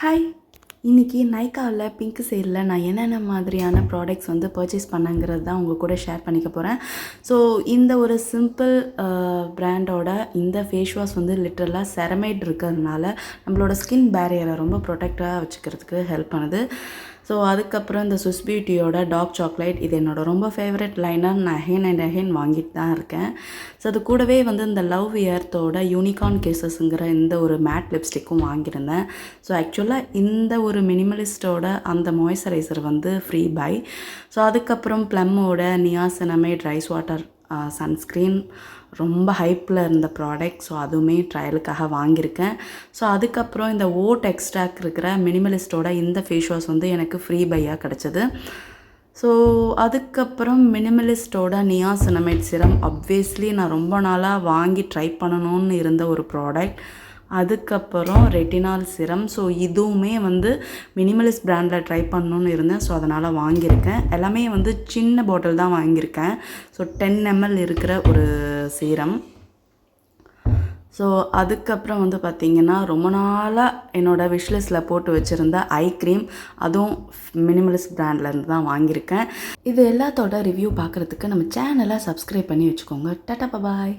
Hi, இன்றைக்கி நைக்காவில் pink சேலில் நான் என்னென்ன மாதிரியான ப்ராடக்ட்ஸ் வந்து பர்ச்சேஸ் பண்ணேங்கிறது தான் உங்கள் கூட ஷேர் பண்ணிக்க போகிறேன். ஸோ இந்த ஒரு சிம்பிள் பிராண்டோட இந்த ஃபேஸ் வாஷ் வந்து லிட்டரலாக செரமைட் இருக்கிறதுனால நம்மளோட ஸ்கின் பேரியரை ரொம்ப ப்ரொடெக்டாக வச்சுக்கிறதுக்கு ஹெல்ப் பண்ணுது. ஸோ அதுக்கப்புறம் இந்த ஸ்விஸ் பியூட்டியோட டார்க் சாக்லேட், இது என்னோடய ரொம்ப ஃபேவரட் லைனர். நான் அகைன் அண்ட் அகைன் வாங்கிட்டு தான் இருக்கேன். ஸோ அது கூடவே வந்து இந்த லவ் எர்த்தோட யூனிகார்ன் கேசஸ்ங்கிற இந்த ஒரு மேட் லிப்ஸ்டிக்கும் வாங்கியிருந்தேன். ஸோ ஆக்சுவலாக இந்த ஒரு மினிமலிஸ்டோட அந்த மாய்ஸ்சரைசர் வந்து ஃப்ரீ பை. ஸோ அதுக்கப்புறம் ப்ளம்மோட நியாசினமைட் ரைஸ் வாட்டர் சன்ஸ்க்ரீன் ரொம்ப ஹைப்பில் இருந்த ப்ராடக்ட். ஸோ அதுவுமே ட்ரையலுக்காக வாங்கியிருக்கேன். ஸோ அதுக்கப்புறம் இந்த ஓட் எக்ஸ்ட்ராக்ட் இருக்கிற மினிமலிஸ்டோட இந்த ஃபேஸ் வாஷ் வந்து எனக்கு ஃப்ரீ பையாக கிடச்சிது. ஸோ அதுக்கப்புறம் மினிமலிஸ்டோட நியாசினமைட் சிரம் ஆப்வியஸ்லி நான் ரொம்ப நாளாக வாங்கி ட்ரை பண்ணணும்னு இருந்த ஒரு ப்ராடக்ட். அதுக்கப்புறம் ரெட்டினால் சிரம். ஸோ இதுவுமே வந்து மினிமலிஸ்ட் பிராண்டில் ட்ரை பண்ணணுன்னு இருந்தேன். ஸோ அதனால் வாங்கியிருக்கேன். எல்லாமே வந்து சின்ன பாட்டில் தான் வாங்கியிருக்கேன். ஸோ 10 ml இருக்கிற ஒரு சீரம். ஸோ அதுக்கப்புறம் வந்து பார்த்திங்கன்னா ரொம்ப நாளாக என்னோடய விஷ்லிஸ்ட்டில் போட்டு வச்சுருந்த ஐ க்ரீம், அதுவும் மினிமலிஸ்ட் பிராண்ட்லேருந்து தான் வாங்கியிருக்கேன். இது எல்லாத்தோட ரிவ்யூ பார்க்குறதுக்கு நம்ம சேனலை சப்ஸ்கிரைப் பண்ணி வச்சுக்கோங்க. டாடா பாய்.